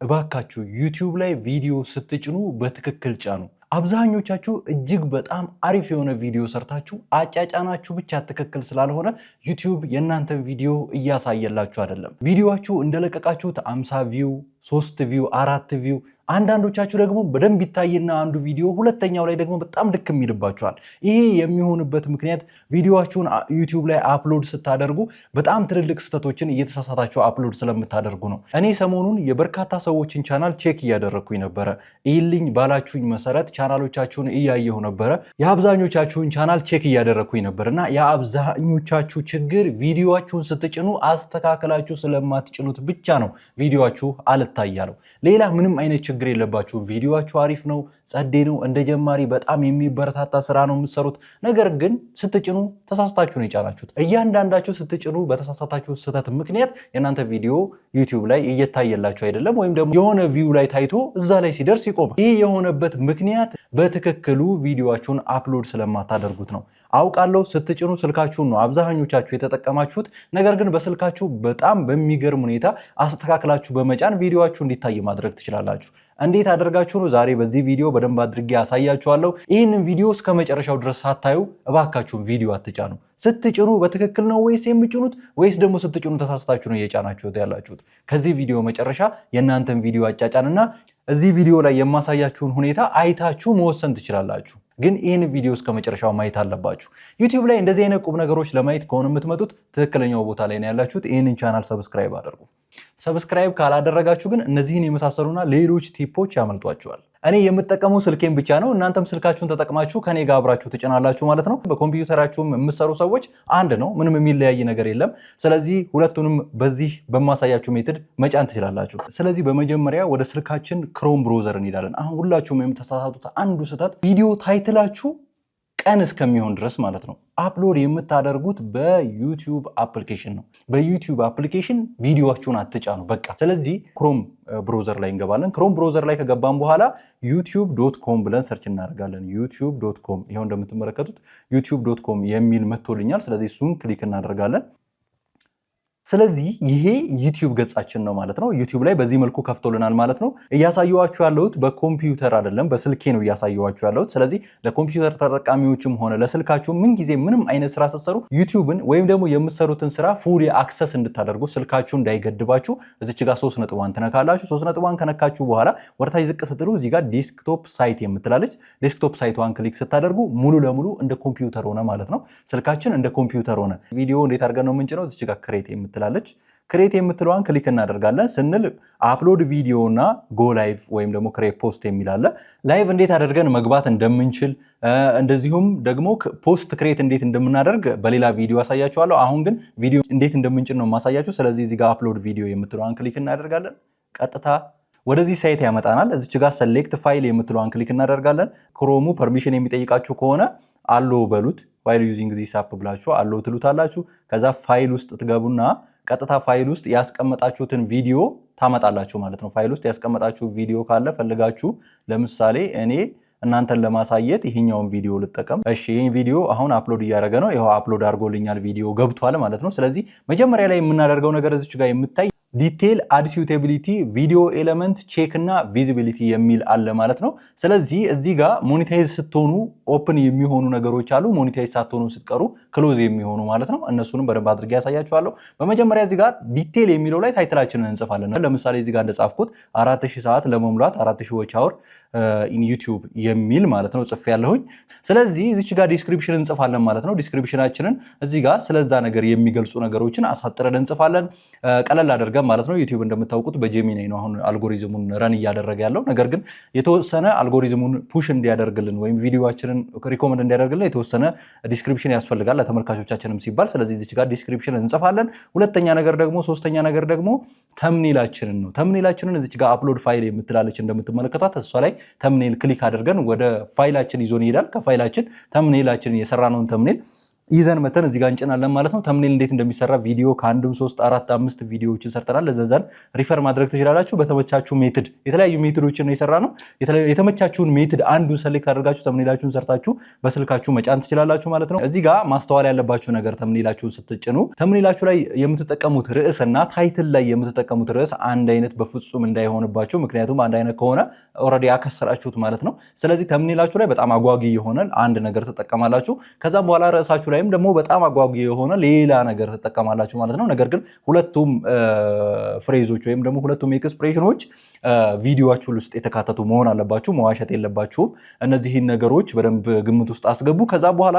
እባካችሁ ዩቲዩብ ላይ ቪዲዮ ስትጭኑ በትክክል ጫኑ። አብዛኞቻችሁ እጅግ በጣም አሪፍ የሆነ ቪዲዮ ሰርታችሁ አጫጫናችሁ ብቻ ትክክል ስላልሆነ ዩቲዩብ የእናንተን ቪዲዮ እያሳየላችሁ አይደለም። ቪዲዮአችሁ እንደለቀቃችሁት 50 ቪው፣ 3 ቪው፣ 4 ቪው አንዳንዶቻችሁ ደግሞ በደንብ ይታይና አንዱ ቪዲዮ ሁለተኛው ላይ ደግሞ በጣም ድክም ይልባችኋል። ይሄ የሚሆንበት ምክንያት ቪዲዮአችሁን ዩቲዩብ ላይ አፕሎድ ስታደርጉ በጣም ትልልቅ ስህተቶችን እየተሳሳታችሁ አፕሎድ ስለምታደርጉ ነው። እኔ ሰሞኑን የበርካታ ሰዎችን ቻናል ቼክ እያደረግኩኝ ነበረ። ይህልኝ ባላችሁኝ መሰረት ቻናሎቻችሁን እያየሁ ነበረ። የአብዛኞቻችሁን ቻናል ቼክ እያደረግኩኝ ነበር እና የአብዛኞቻችሁ ችግር ቪዲዮአችሁን ስትጭኑ አስተካክላችሁ ስለማትጭኑት ብቻ ነው ቪዲዮአችሁ አልታያለው። ሌላ ምንም አይነት ችግር የለባችሁ። ቪዲዮአችሁ አሪፍ ነው፣ ጸዴ ነው፣ እንደ ጀማሪ በጣም የሚበረታታ ስራ ነው የምትሰሩት። ነገር ግን ስትጭኑ ተሳስታችሁ ነው የጫናችሁት። እያንዳንዳችሁ ስትጭኑ በተሳሳታችሁ ስህተት ምክንያት የእናንተ ቪዲዮ ዩቲዩብ ላይ እየታየላችሁ አይደለም፣ ወይም ደግሞ የሆነ ቪው ላይ ታይቶ እዛ ላይ ሲደርስ ይቆማል። ይህ የሆነበት ምክንያት በትክክሉ ቪዲዮአችሁን አፕሎድ ስለማታደርጉት ነው። አውቃለሁ ስትጭኑ ስልካችሁን ነው አብዛኞቻችሁ የተጠቀማችሁት። ነገር ግን በስልካችሁ በጣም በሚገርም ሁኔታ አስተካክላችሁ በመጫን ቪዲዮአችሁ እንዲታይ ማድረግ ትችላላችሁ። እንዴት አደርጋችሁ ነው? ዛሬ በዚህ ቪዲዮ በደንብ አድርጌ ያሳያችኋለሁ። ይህንን ቪዲዮ እስከ መጨረሻው ድረስ ሳታዩ እባካችሁ ቪዲዮ አትጫኑ። ስትጭኑ በትክክል ነው ወይስ የምጭኑት? ወይስ ደግሞ ስትጭኑ ተሳስታችሁ ነው እየጫናችሁት ያላችሁት? ከዚህ ቪዲዮ መጨረሻ የእናንተን ቪዲዮ አጫጫንና እዚህ ቪዲዮ ላይ የማሳያችሁን ሁኔታ አይታችሁ መወሰን ትችላላችሁ። ግን ይህን ቪዲዮ እስከ መጨረሻው ማየት አለባችሁ። ዩቲዩብ ላይ እንደዚህ አይነት ቁም ነገሮች ለማየት ከሆነ የምትመጡት ትክክለኛው ቦታ ላይ ነው ያላችሁት። ይህንን ቻናል ሰብስክራይብ አድርጉ። ሰብስክራይብ ካላደረጋችሁ ግን እነዚህን የመሳሰሉና ሌሎች ቲፖች ያመልጧችኋል። እኔ የምጠቀመው ስልኬን ብቻ ነው። እናንተም ስልካችሁን ተጠቅማችሁ ከኔ ጋር አብራችሁ ትጭናላችሁ ማለት ነው። በኮምፒውተራችሁም የምትሰሩ ሰዎች አንድ ነው፣ ምንም የሚለያይ ነገር የለም። ስለዚህ ሁለቱንም በዚህ በማሳያችሁ ሜትድ መጫን ትችላላችሁ። ስለዚህ በመጀመሪያ ወደ ስልካችን ክሮም ብሮዘር እንሄዳለን። አሁን ሁላችሁም የምተሳሳቱት አንዱ ስህተት ቪዲዮ ታይትላችሁ ቀን እስከሚሆን ድረስ ማለት ነው አፕሎድ የምታደርጉት በዩቲዩብ አፕሊኬሽን ነው። በዩቲዩብ አፕሊኬሽን ቪዲዮአችሁን አትጫኑ በቃ። ስለዚህ ክሮም ብሮዘር ላይ እንገባለን። ክሮም ብሮዘር ላይ ከገባን በኋላ youtube.com ብለን ሰርች እናደርጋለን። youtube.com ይሄው እንደምትመለከቱት youtube.com የሚል መጥቶልኛል። ስለዚህ እሱን ክሊክ እናደርጋለን። ስለዚህ ይሄ ዩቲዩብ ገጻችን ነው ማለት ነው። ዩቲዩብ ላይ በዚህ መልኩ ከፍቶልናል ማለት ነው። እያሳየዋችሁ ያለሁት በኮምፒውተር አይደለም፣ በስልኬ ነው እያሳየዋችሁ ያለሁት። ስለዚህ ለኮምፒውተር ተጠቃሚዎችም ሆነ ለስልካችሁ ምን ጊዜ ምንም አይነት ስራ ስትሰሩ ዩቲዩብን ወይም ደግሞ የምትሰሩትን ስራ ፉሊ አክሰስ እንድታደርጉ ስልካችሁ እንዳይገድባችሁ እዚች ጋር 3 ነጥቧን ትነካላችሁ። 3 ነጥቧን ከነካችሁ በኋላ ወርታች ዝቅ ስትሉ እዚህ ጋር ዴስክቶፕ ሳይት የምትላለች። ዴስክቶፕ ሳይቷን ክሊክ ስታደርጉ ሙሉ ለሙሉ እንደ ኮምፒውተር ሆነ ማለት ነው። ስልካችን እንደ ኮምፒውተር ሆነ። ቪዲዮ እንዴት አድርገን ነው የምንጭነው? እዚች ጋር ክሬት ትላለች። ክሬት የምትለዋን ክሊክ እናደርጋለን። ስንል አፕሎድ ቪዲዮ እና ጎ ላይቭ ወይም ደግሞ ክሬት ፖስት የሚላለ ላይቭ እንዴት አድርገን መግባት እንደምንችል እንደዚሁም ደግሞ ፖስት ክሬት እንዴት እንደምናደርግ በሌላ ቪዲዮ አሳያችኋለሁ። አሁን ግን ቪዲዮ እንዴት እንደምንጭን ነው ማሳያችሁ። ስለዚህ እዚህ ጋር አፕሎድ ቪዲዮ የምትለዋን ክሊክ እናደርጋለን። ቀጥታ ወደዚህ ሳይት ያመጣናል። እዚች ጋር ሰሌክት ፋይል የምትለዋን ክሊክ እናደርጋለን። ክሮሙ ፐርሚሽን የሚጠይቃችሁ ከሆነ አሎ በሉት። ፋይል ዩዚንግ ዚስ አፕ ብላችሁ አሎ ትሉታላችሁ። ከዛ ፋይል ውስጥ ትገቡና ቀጥታ ፋይል ውስጥ ያስቀመጣችሁትን ቪዲዮ ታመጣላችሁ ማለት ነው። ፋይል ውስጥ ያስቀመጣችሁ ቪዲዮ ካለ ፈልጋችሁ፣ ለምሳሌ እኔ እናንተን ለማሳየት ይሄኛውን ቪዲዮ ልጠቀም። እሺ ይሄን ቪዲዮ አሁን አፕሎድ እያደረገ ነው። ይሄው አፕሎድ አድርጎልኛል፣ ቪዲዮ ገብቷል ማለት ነው። ስለዚህ መጀመሪያ ላይ የምናደርገው ነገር እዚች ጋር የምታይ ዲቴል አድ ሱቴቢሊቲ ቪዲዮ ኤሌመንት ቼክ እና ቪዚቢሊቲ የሚል አለ ማለት ነው። ስለዚህ እዚህ ጋር ሞኔታይዝ ስትሆኑ ኦፕን የሚሆኑ ነገሮች አሉ፣ ሞኔታይዝ ሳትሆኑ ስትቀሩ ክሎዝ የሚሆኑ ማለት ነው። እነሱንም በደንብ አድርጌ ያሳያችኋለሁ። በመጀመሪያ እዚህ ጋር ዲቴል የሚለው ላይ ታይትላችንን እንጽፋለን። ለምሳሌ እዚህ ጋር እንደጻፍኩት 4000 ሰዓት ለመሙላት 4000 ዎች አወር ኢን ዩቲዩብ የሚል ማለት ነው ጽፍ ያለሁኝ። ስለዚህ እዚች ጋር ዲስክሪፕሽን እንጽፋለን ማለት ነው። ዲስክሪፕሽናችንን እዚህ ጋር ስለዛ ነገር የሚገልጹ ነገሮችን አሳጥረን እንጽፋለን። ቀለል አድርገን ማለት ነው። ዩቲዩብ እንደምታውቁት በጄሚናይ ነው አሁን አልጎሪዝሙን ረን እያደረገ ያለው። ነገር ግን የተወሰነ አልጎሪዝሙን ፑሽ እንዲያደርግልን ወይም ቪዲዮአችንን ሪኮመንድ እንዲያደርግልን የተወሰነ ዲስክሪፕሽን ያስፈልጋል ለተመልካቾቻችንም ሲባል። ስለዚህ እዚች ጋር ዲስክሪፕሽን እንጽፋለን። ሁለተኛ ነገር ደግሞ ሶስተኛ ነገር ደግሞ ተምኔላችንን ነው። ተምኔላችንን እዚች ጋር አፕሎድ ፋይል የምትላለች እንደምትመለከቷት እሷ ላይ ተምኔል ክሊክ አድርገን ወደ ፋይላችን ይዞን ይሄዳል። ከፋይላችን ተምኔላችንን የሰራነውን ተምኔል ይዘን መተን እዚህ ጋር እንጭናለን ማለት ነው። ተምኔል እንዴት እንደሚሰራ ቪዲዮ ከአንድም 3 4 5 ቪዲዮዎችን ሰርተናል። ለዛዛን ሪፈር ማድረግ ትችላላችሁ። በተመቻችሁ ሜትድ የተለያዩ ሜትዶችን ነው የሰራነው። የተመቻችሁን ሜትድ አንዱን ሰሌክት አድርጋችሁ ተምኔላችሁን ሰርታችሁ በስልካችሁ መጫን ትችላላችሁ ማለት ነው። እዚህ ጋር ማስተዋል ያለባችሁ ነገር ተምኔላችሁን ስትጭኑ ተምኔላችሁ ላይ የምትጠቀሙት ርዕስና ታይትል ላይ የምትጠቀሙት ርዕስ አንድ አይነት በፍጹም እንዳይሆንባችሁ። ምክንያቱም አንድ አይነት ከሆነ ኦልሬዲ ያከሰራችሁት ማለት ነው። ስለዚህ ተምኔላችሁ ላይ በጣም አጓጊ የሆነ አንድ ነገር ትጠቀማላችሁ። ከዛም በኋላ ርዕሳችሁ ላይም ደግሞ በጣም አጓጊ የሆነ ሌላ ነገር ትጠቀማላችሁ ማለት ነው። ነገር ግን ሁለቱም ፍሬዞች ወይም ደግሞ ሁለቱም ኤክስፕሬሽኖች ቪዲዮአችሁ ውስጥ የተካተቱ መሆን አለባችሁ። መዋሸት የለባችሁም። እነዚህን ነገሮች በደንብ ግምት ውስጥ አስገቡ። ከዛ በኋላ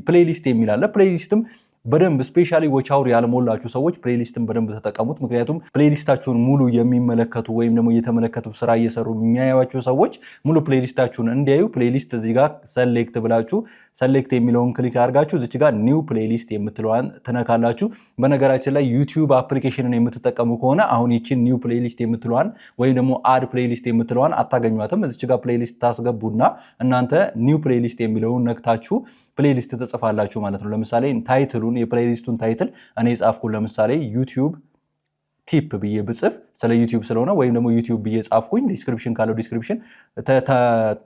ፕሌሊስት የሚል አለ። ፕሌሊስትም በደንብ ስፔሻሊ ዎቻውር ያልሞላችሁ ሰዎች ፕሌሊስትን በደንብ ተጠቀሙት። ምክንያቱም ፕሌሊስታችሁን ሙሉ የሚመለከቱ ወይም ደግሞ እየተመለከቱ ስራ እየሰሩ የሚያዩዋቸው ሰዎች ሙሉ ፕሌሊስታችሁን እንዲያዩ ፕሌሊስት እዚህ ጋር ሰሌክት ብላችሁ ሰሌክት የሚለውን ክሊክ አድርጋችሁ እዚች ጋር ኒው ፕሌሊስት የምትለዋን ትነካላችሁ። በነገራችን ላይ ዩቲዩብ አፕሊኬሽንን የምትጠቀሙ ከሆነ አሁን ይችን ኒው ፕሌሊስት የምትለዋን ወይም ደግሞ አድ ፕሌሊስት የምትለዋን አታገኟትም። እዚች ጋር ፕሌሊስት ታስገቡና እናንተ ኒው ፕሌሊስት የሚለውን ነክታችሁ ፕሌሊስት ትጽፋላችሁ ማለት ነው። ለምሳሌ ታይትሉን የፕሌሊስቱን ታይትል እኔ ጻፍኩ። ለምሳሌ ዩቲዩብ ቲፕ ብዬ ብጽፍ ስለ ዩቲዩብ ስለሆነ ወይም ደግሞ ዩቲዩብ ብዬ ጻፍኩኝ። ዲስክሪፕሽን ካለው ዲስክሪፕሽን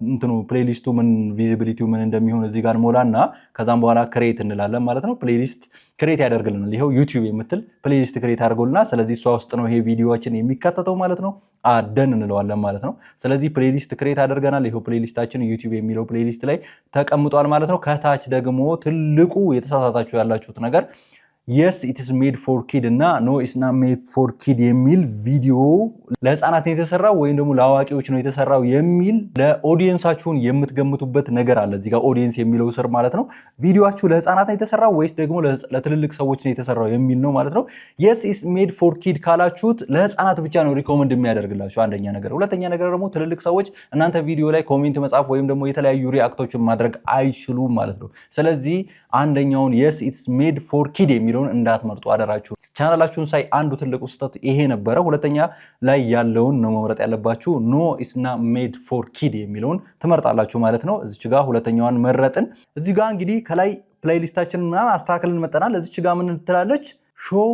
እንትኑ ፕሌሊስቱ ምን ቪዚቢሊቲው ምን እንደሚሆን እዚህ ጋር ሞላና ከዛም በኋላ ክሬት እንላለን ማለት ነው። ፕሌሊስት ክሬት ያደርግልናል። ይሄው ዩቲዩብ የምትል ፕሌሊስት ክሬት አድርጎልናል። ስለዚህ እሷ ውስጥ ነው ይሄ ቪዲዮአችን የሚካተተው ማለት ነው። አደን እንለዋለን ማለት ነው። ስለዚህ ፕሌሊስት ክሬት አድርገናል። ይሄው ፕሌሊስታችን ዩቲዩብ የሚለው ፕሌሊስት ላይ ተቀምጧል ማለት ነው። ከታች ደግሞ ትልቁ የተሳሳታችሁ ያላችሁት ነገር የስ ኢትስ ሜድ ፎር ኪድ እና ኖ ኢትስ ናት ሜድ ፎር ኪድ የሚል ቪዲዮ ለህፃናት ነው የተሰራው ወይም ደግሞ ለአዋቂዎች ነው የተሰራው የሚል ለኦዲየንሳችሁን የምትገምቱበት ነገር አለ። እዚህ ጋር ኦዲየንስ የሚለው ስር ማለት ነው ቪዲዮአችሁ ለህፃናት ነው የተሰራው ወይስ ደግሞ ለትልልቅ ሰዎች ነው የተሰራው የሚል ነው ማለት ነው። የስ ኢትስ ሜድ ፎር ኪድ ካላችሁት ለህፃናት ብቻ ነው ሪኮመንድ የሚያደርግላችሁ አንደኛ ነገር። ሁለተኛ ነገር ደግሞ ትልልቅ ሰዎች እናንተ ቪዲዮ ላይ ኮሜንት መጻፍ ወይም ደግሞ የተለያዩ ሪአክቶችን ማድረግ አይችሉም ማለት ነው። ስለዚህ አንደኛውን የስ ኢትስ ሜድ ፎር ኪድ የሚለውን እንዳትመርጡ አደራችሁ። ቻናላችሁን ሳይ አንዱ ትልቁ ስህተት ይሄ ነበረ። ሁለተኛ ላይ ያለውን ነው መምረጥ ያለባችሁ። ኖ ኢትስ ናት ሜድ ፎር ኪድ የሚለውን ትመርጣላችሁ ማለት ነው። እዚች ጋር ሁለተኛዋን መረጥን። እዚህ ጋር እንግዲህ ከላይ ፕሌሊስታችንን ምናምን አስተካክልን መጠናል። እዚች ጋር ምን ትላለች? ሾው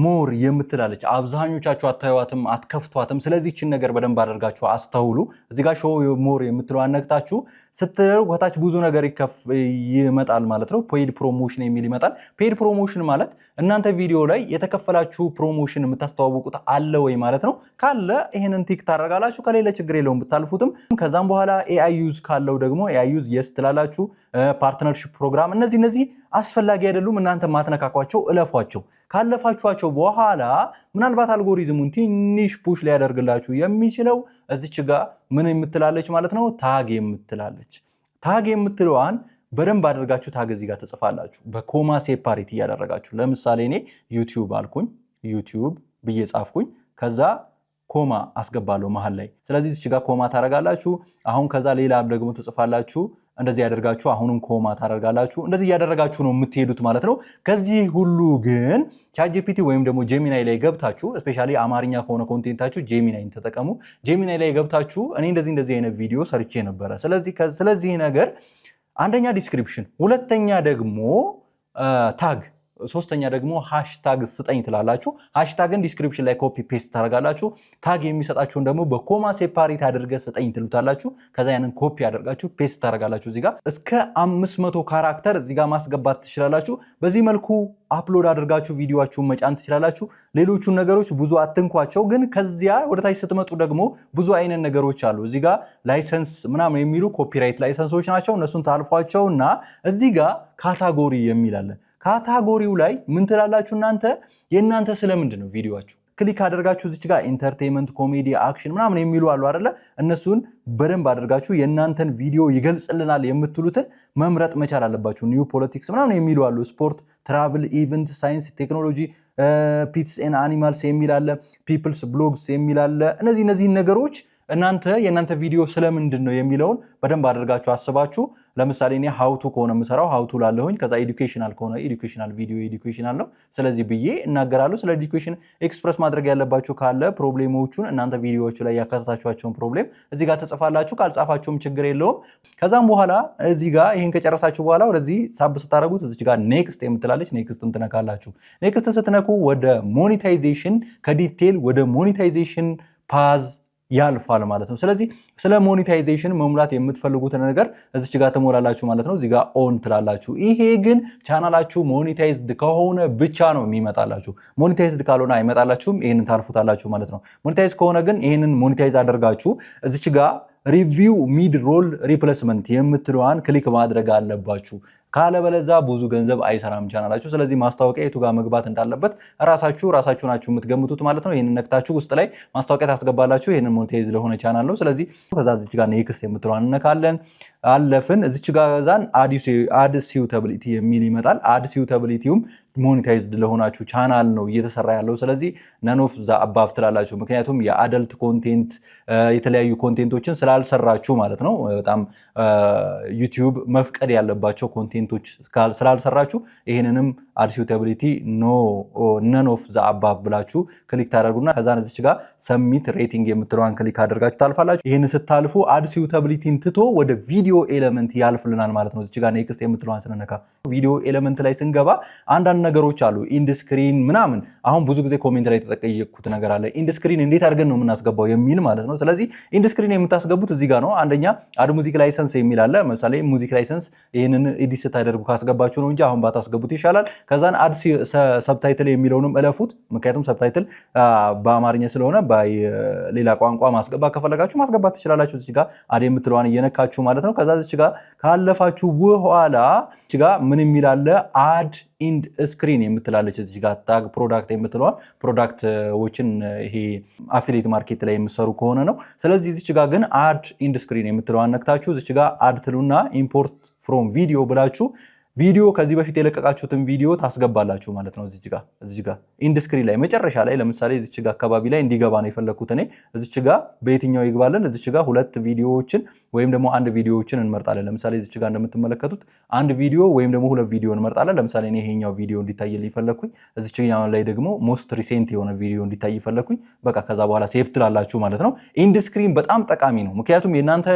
ሞር የምትላለች። አብዛኞቻችሁ አታዩዋትም፣ አትከፍቷትም። ስለዚህ ይህችን ነገር በደንብ አድርጋችሁ አስተውሉ። እዚህ ጋር ሾው ሞር የምትለው አነግታችሁ ስትለው ከታች ብዙ ነገር ይመጣል ማለት ነው። ፔድ ፕሮሞሽን የሚል ይመጣል። ፔድ ፕሮሞሽን ማለት እናንተ ቪዲዮ ላይ የተከፈላችሁ ፕሮሞሽን የምታስተዋውቁት አለ ወይ ማለት ነው። ካለ ይሄንን ቲክ ታደርጋላችሁ፣ ከሌለ ችግር የለውም ብታልፉትም። ከዛም በኋላ ኤአይ ዩዝ ካለው ደግሞ ኤአይ ዩዝ የስ ትላላችሁ። ፓርትነርሺፕ ፕሮግራም እነዚህ አስፈላጊ አይደሉም። እናንተ ማትነካኳቸው እለፏቸው። ካለፋችኋቸው በኋላ ምናልባት አልጎሪዝሙን ትንሽ ፑሽ ሊያደርግላችሁ የሚችለው እዚች ጋር ምን የምትላለች ማለት ነው? ታግ የምትላለች። ታግ የምትለዋን በደንብ አድርጋችሁ ታግ እዚህ ጋር ትጽፋላችሁ፣ በኮማ ሴፓሬት እያደረጋችሁ። ለምሳሌ እኔ ዩቲዩብ አልኩኝ፣ ዩቲዩብ ብዬ ጻፍኩኝ፣ ከዛ ኮማ አስገባለሁ መሀል ላይ። ስለዚህ እዚች ጋር ኮማ ታደርጋላችሁ። አሁን ከዛ ሌላ ደግሞ ትጽፋላችሁ። እንደዚህ ያደርጋችሁ አሁንም ኮማ ታደርጋላችሁ። እንደዚህ እያደረጋችሁ ነው የምትሄዱት ማለት ነው። ከዚህ ሁሉ ግን ቻትጂፒቲ ወይም ደግሞ ጄሚናይ ላይ ገብታችሁ ስፔሻሊ አማርኛ ከሆነ ኮንቴንታችሁ ጄሚናይን ተጠቀሙ። ጄሚናይ ላይ ገብታችሁ እኔ እንደዚህ አይነት ቪዲዮ ሰርቼ ነበረ። ስለዚህ ነገር አንደኛ ዲስክሪፕሽን፣ ሁለተኛ ደግሞ ታግ፣ ሶስተኛ ደግሞ ሃሽታግ ስጠኝ ትላላችሁ። ሃሽታግን ዲስክሪፕሽን ላይ ኮፒ ፔስት ታደርጋላችሁ። ታግ የሚሰጣችሁን ደግሞ በኮማ ሴፓሬት አድርገ ስጠኝ ትሉታላችሁ። ከዛ ያንን ኮፒ አድርጋችሁ ፔስት ታደርጋላችሁ። እዚጋ እስከ 500 ካራክተር እዚጋ ማስገባት ትችላላችሁ። በዚህ መልኩ አፕሎድ አድርጋችሁ ቪዲዮአችሁን መጫን ትችላላችሁ። ሌሎቹን ነገሮች ብዙ አትንኳቸው። ግን ከዚያ ወደታች ስትመጡ ደግሞ ብዙ አይነት ነገሮች አሉ። እዚጋ ላይሰንስ ምናምን የሚሉ ኮፒራይት ላይሰንሶች ናቸው። እነሱን ታልፏቸውና እዚጋ ካታጎሪ የሚል አለ። ካታጎሪው ላይ ምን ትላላችሁ እናንተ? የእናንተ ስለምንድን ነው ቪዲዮአችሁ? ክሊክ አድርጋችሁ እዚች ጋር ኢንተርቴይንመንት፣ ኮሜዲ፣ አክሽን ምናምን የሚሉ አሉ አይደለ? እነሱን በደንብ አድርጋችሁ የእናንተን ቪዲዮ ይገልጽልናል የምትሉትን መምረጥ መቻል አለባችሁ። ኒው ፖለቲክስ ምናምን የሚሉ አሉ። ስፖርት፣ ትራቭል፣ ኢቨንት፣ ሳይንስ፣ ቴክኖሎጂ፣ ፒትስ ኤንድ አኒማልስ የሚል አለ። ፒፕልስ ብሎግስ የሚል አለ። እነዚህን ነገሮች እናንተ የእናንተ ቪዲዮ ስለምንድን ነው የሚለውን በደንብ አድርጋችሁ አስባችሁ ለምሳሌ እኔ ሃውቱ ከሆነ የምሰራው ሃውቱ ላለሁኝ ከዛ ኤዱኬሽናል ከሆነ ኤዱኬሽናል ቪዲዮ ኤዱኬሽናል ነው ስለዚህ ብዬ እናገራለሁ ስለ ኤዱኬሽን ኤክስፕረስ ማድረግ ያለባችሁ ካለ ፕሮብሌሞቹን እናንተ ቪዲዮዎቹ ላይ ያካተታችኋቸውን ፕሮብሌም እዚህ ጋር ተጽፋላችሁ ካልጻፋችሁም ችግር የለውም ከዛም በኋላ እዚህ ጋር ይሄን ከጨረሳችሁ በኋላ ወደዚህ ሳብ ስታደርጉት እዚህ ጋር ኔክስት የምትላለች ኔክስትን ትነካላችሁ ኔክስት ስትነኩ ወደ ሞኔታይዜሽን ከዲቴል ወደ ሞኔታይዜሽን ፓዝ ያልፋል ማለት ነው ስለዚህ ስለ ሞኔታይዜሽን መሙላት የምትፈልጉትን ነገር እዚች ጋር ተሞላላችሁ ማለት ነው እዚህ ጋር ኦን ትላላችሁ ይሄ ግን ቻናላችሁ ሞኔታይዝድ ከሆነ ብቻ ነው የሚመጣላችሁ ሞኔታይዝድ ካልሆነ አይመጣላችሁም ይሄንን ታልፉታላችሁ ማለት ነው ሞኔታይዝ ከሆነ ግን ይሄንን ሞኔታይዝ አድርጋችሁ እዚች ጋር ሪቪው ሚድ ሮል ሪፕሌስመንት የምትለዋን ክሊክ ማድረግ አለባችሁ ካለበለዛ ብዙ ገንዘብ አይሰራም ቻናላችሁ ስለዚህ ማስታወቂያ የቱ ጋር መግባት እንዳለበት ራሳችሁ ናችሁ የምትገምቱት ማለት ነው ይሄንን ነክታችሁ ውስጥ ላይ ማስታወቂያ ታስገባላችሁ ይሄንን ሞኔታይዝ ለሆነ ቻናል ነው ስለዚህ ከዛ እዚች ጋር ኔክስት የምትለዋን እንነካለን አለፍን እዚች ጋር ዛን አድ ሲዩታቢሊቲ የሚል ይመጣል አድ ሲዩታቢሊቲውም ሞኔታይዝድ ለሆናችሁ ቻናል ነው እየተሰራ ያለው ስለዚህ ነን ኦፍ ዘ አባቭ ትላላችሁ ምክንያቱም የአደልት ኮንቴንት የተለያዩ ኮንቴንቶችን ስላልሰራችሁ ማለት ነው በጣም ዩቲዩብ መፍቀድ ያለባቸው ኮንቴንቶች ስላልሰራችሁ ይሄንንም አድ ሲዩታቢሊቲ ነን ኦፍ ዘ አባቭ ብላችሁ ክሊክ ታደርጉና ከዛን እዚች ጋር ሰብሚት ሬቲንግ የምትለዋን ክሊክ አድርጋችሁ ታልፋላችሁ ይሄን ስታልፉ አድ ሲዩታቢሊቲን ትቶ ወደ ቪዲዮ ኤሌመንት ያልፍልናል ማለት ነው እዚች ጋር ኔክስት የምትለዋን ስንነካ ቪዲዮ ኤሌመንት ላይ ስንገባ አንዳንድ ነገሮች አሉ ኢንድ ስክሪን ምናምን አሁን ብዙ ጊዜ ኮሜንት ላይ ተጠየቅኩት ነገር አለ ኢንድ ስክሪን እንዴት አድርገን ነው የምናስገባው የሚል ማለት ነው ስለዚህ ኢንድ ስክሪን የምታስገቡት እዚህ ጋር ነው አንደኛ አድ ሙዚክ ላይሰንስ የሚል አለ ለምሳሌ ሙዚክ ላይሰንስ ይሄንን ኤዲት ስታደርጉ ካስገባችሁ ነው እንጂ አሁን ባታስገቡት ይሻላል ከዛን አድ ሰብታይትል የሚለውንም እለፉት ምክንያቱም ሰብታይትል በአማርኛ ስለሆነ በሌላ ቋንቋ ማስገባት ከፈለጋችሁ ማስገባት ትችላላችሁ እዚህ ጋር አድ የምትለዋን እየነካችሁ ማለት ነው ከዛ እዚህ ጋር ካለፋችሁ በኋላ እዚህ ጋር ምን የሚል አለ አድ ኢንድ ስክሪን የምትላለች እዚህ ጋር ታግ ፕሮዳክት የምትለዋ ፕሮዳክቶችን ይሄ አፊሊየት ማርኬት ላይ የምትሰሩ ከሆነ ነው ስለዚህ እዚህ ጋር ግን አድ ኢንድ ስክሪን የምትለዋን ነክታችሁ እዚህ ጋር አድ ትሉና ኢምፖርት ፍሮም ቪዲዮ ብላችሁ ቪዲዮ ከዚህ በፊት የለቀቃችሁትን ቪዲዮ ታስገባላችሁ ማለት ነው እዚህ ጋር ኢንድ ስክሪን ላይ መጨረሻ ላይ ለምሳሌ እዚህ ጋር አካባቢ ላይ እንዲገባ ነው የፈለኩት እኔ እዚህ ጋር በየትኛው ይግባልን እዚህ ጋር ሁለት ቪዲዮዎችን ወይም ደግሞ አንድ ቪዲዮዎችን እንመርጣለን ለምሳሌ እዚህ ጋር እንደምትመለከቱት አንድ ቪዲዮ ወይም ደግሞ ሁለት ቪዲዮ እንመርጣለን ለምሳሌ እኔ ይሄኛው ቪዲዮ እንዲታይልኝ ፈለኩኝ እዚህ ጋር ላይ ደግሞ ሞስት ሪሴንት የሆነ ቪዲዮ እንዲታይ ፈለኩኝ በቃ ከዛ በኋላ ሴቭ ትላላችሁ ማለት ነው ኢንድ ስክሪን በጣም ጠቃሚ ነው ምክንያቱም የናንተ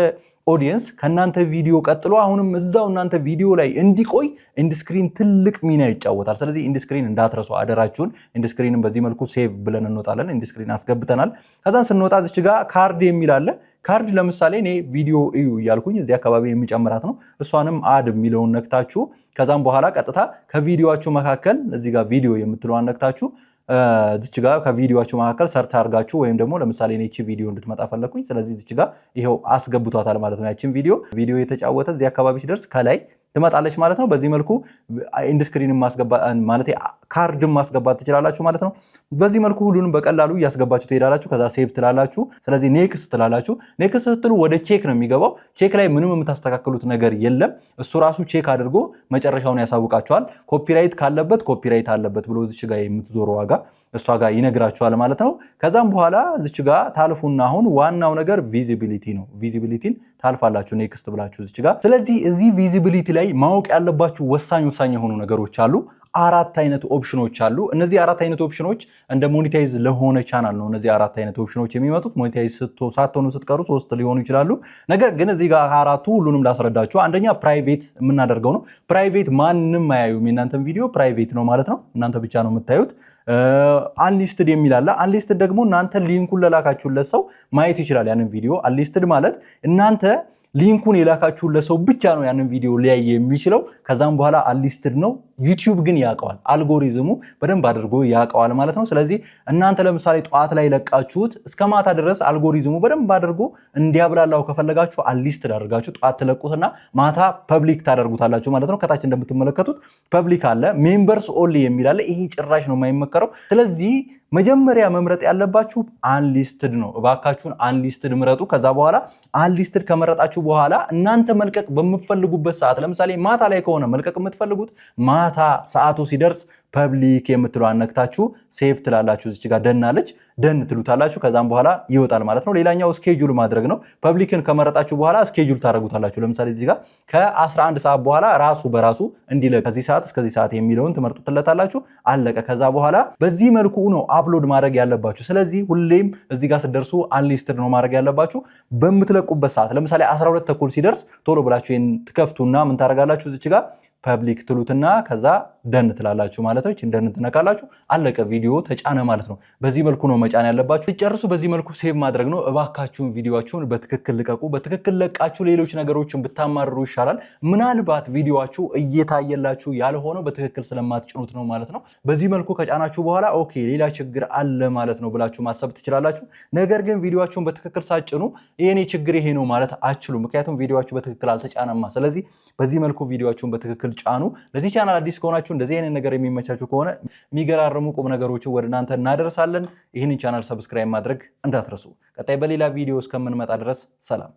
ኦዲየንስ ከናንተ ቪዲዮ ቀጥሎ አሁንም እዛው እናንተ ቪዲዮ ላይ እንዲቆይ ኢንድ ስክሪን ትልቅ ሚና ይጫወታል ስለዚህ ኢንድ ስክሪን እንዳትረሱ አደራችሁን ኢንድ ስክሪንን በዚህ መልኩ ሴቭ ብለን እንወጣለን ኢንድ ስክሪን አስገብተናል ከዛን ስንወጣ እዚህ ጋር ካርድ የሚል አለ ካርድ ለምሳሌ እኔ ቪዲዮ እዩ እያልኩኝ እዚህ አካባቢ የሚጨምራት ነው እሷንም አድ የሚለውን ነክታችሁ ከዛም በኋላ ቀጥታ ከቪዲዮአችሁ መካከል እዚህ ጋር ቪዲዮ የምትለዋን ነክታችሁ እዚች ጋር ከቪዲዮአችሁ መካከል ሰርች አድርጋችሁ ወይም ደግሞ ለምሳሌ እኔ እቺ ቪዲዮ እንድትመጣ ፈለኩኝ ስለዚህ እዚች ጋር ይሄው አስገብቷታል ማለት ነው ያቺን ቪዲዮ የተጫወተ እዚህ አካባቢ ሲደርስ ከላይ ትመጣለች ማለት ነው በዚህ መልኩ ኢንድ ስክሪን ማስገባት ማለት ካርድም ማስገባት ትችላላችሁ ማለት ነው በዚህ መልኩ ሁሉንም በቀላሉ ያስገባችሁ ትሄዳላችሁ ከዛ ሴቭ ትላላችሁ ስለዚህ ኔክስት ትላላችሁ ኔክስት ስትሉ ወደ ቼክ ነው የሚገባው ቼክ ላይ ምንም የምታስተካክሉት ነገር የለም እሱ ራሱ ቼክ አድርጎ መጨረሻውን ያሳውቃችኋል ኮፒራይት ካለበት ኮፒራይት አለበት ብሎ እዚች ጋር የምትዞረው ዋጋ እሷ ጋር ይነግራችኋል ማለት ነው ከዛም በኋላ እዚች ጋር ታልፉና አሁን ዋናው ነገር ቪዚቢሊቲ ነው ቪዚቢሊቲን ታልፋላችሁ ኔክስት ብላችሁ እዚች ጋር ስለዚህ እዚህ ቪዚቢሊቲ ላይ ማወቅ ያለባችሁ ወሳኝ የሆኑ ነገሮች አሉ አራት አይነት ኦፕሽኖች አሉ እነዚህ አራት አይነት ኦፕሽኖች እንደ ሞኔታይዝ ለሆነ ቻናል ነው እነዚህ አራት አይነት ኦፕሽኖች የሚመጡት ሞኔታይዝ ሳትሆኑ ስትቀሩ 3 ሊሆኑ ይችላሉ ነገር ግን እዚህ ጋር አራቱ ሁሉንም ላስረዳችሁ አንደኛ ፕራይቬት የምናደርገው ነው ፕራይቬት ማንንም አያዩም የእናንተን ቪዲዮ ፕራይቬት ነው ማለት ነው እናንተ ብቻ ነው የምታዩት አንሊስትድ የሚል አለ አንሊስትድ ደግሞ እናንተ ሊንኩን ለላካችሁለት ሰው ማየት ይችላል ያንን ቪዲዮ አንሊስትድ ማለት እናንተ ሊንኩን የላካችሁለት ሰው ብቻ ነው ያንን ቪዲዮ ሊያይ የሚችለው ከዛም በኋላ አንሊስትድ ነው ዩቲዩብ ግን ያውቀዋል አልጎሪዝሙ በደንብ አድርጎ ያውቀዋል ማለት ነው ስለዚህ እናንተ ለምሳሌ ጧት ላይ ለቃችሁት እስከ ማታ ድረስ አልጎሪዝሙ በደንብ አድርጎ እንዲያብላላው ከፈለጋችሁ አንሊስትድ አድርጋችሁ ጧት ትለቁትና ማታ ፐብሊክ ታደርጉታላችሁ ማለት ነው ከታች እንደምትመለከቱት ፐብሊክ አለ ሜምበርስ ኦንሊ የሚል አለ ይሄ ጭራሽ ነው የማይመከረው ስለዚህ መጀመሪያ መምረጥ ያለባችሁ አንሊስትድ ነው እባካችሁን አንሊስትድ ምረጡ ከዛ በኋላ አንሊስትድ ከመረጣችሁ በኋላ እናንተ መልቀቅ በመፈልጉበት ሰዓት ለምሳሌ ማታ ላይ ከሆነ መልቀቅ የምትፈልጉት ማታ ሰዓቱ ሲደርስ ፐብሊክ የምትለው አነክታችሁ ሴቭ ትላላችሁ እዚህ ጋር ደናለች ደን ትሉታላችሁ። ከዛም በኋላ ይወጣል ማለት ነው። ሌላኛው ስኬጁል ማድረግ ነው። ፐብሊክን ከመረጣችሁ በኋላ ስኬጁል ታደርጉታላችሁ። ለምሳሌ እዚህ ጋር ከ11 ሰዓት በኋላ ራሱ በራሱ እንዲለቅ ከዚህ ሰዓት እስከዚህ ሰዓት የሚለውን ትመርጡትለታላችሁ። አለቀ። ከዛ በኋላ በዚህ መልኩ ነው አፕሎድ ማድረግ ያለባችሁ። ስለዚህ ሁሌም እዚህ ጋር ስትደርሱ አንሊስትድ ነው ማድረግ ያለባችሁ። በምትለቁበት ሰዓት ለምሳሌ 12 ተኩል ሲደርስ ቶሎ ብላችሁ ይሄን ትከፍቱና ምን ታደርጋላችሁ እዚህ ጋር ፐብሊክ ትሉትና ከዛ ደን ትላላችሁ ማለት ነው። ደን ትነካላችሁ። አለቀ። ቪዲዮ ተጫነ ማለት ነው። በዚህ መልኩ ነው መጫን ያለባችሁ። ሲጨርሱ በዚህ መልኩ ሴቭ ማድረግ ነው። እባካችሁን ቪዲዮአችሁን በትክክል ልቀቁ። በትክክል ለቃችሁ ሌሎች ነገሮችን ብታማርሩ ይሻላል። ምናልባት ቪዲዮአችሁ እየታየላችሁ ያልሆነው በትክክል ስለማትጭኑት ነው ማለት ነው። በዚህ መልኩ ከጫናችሁ በኋላ ኦኬ ሌላ ችግር አለ ማለት ነው ብላችሁ ማሰብ ትችላላችሁ። ነገር ግን ቪዲዮአችሁን በትክክል ሳትጭኑ የኔ ችግር ይሄ ነው ማለት አትችሉም። ምክንያቱም ቪዲዮአችሁ በትክክል አልተጫነማ። ስለዚህ በዚህ መልኩ ቪዲዮአችሁን በትክክል ጫኑ። ለዚህ ቻናል አዲስ ከሆናችሁ እንደዚህ አይነት ነገር የሚመቻችሁ ከሆነ የሚገራርሙ ቁም ነገሮችን ወደ እናንተ እናደርሳለን። ይህንን ቻናል ሰብስክራይብ ማድረግ እንዳትረሱ። ቀጣይ በሌላ ቪዲዮ እስከምንመጣ ድረስ ሰላም።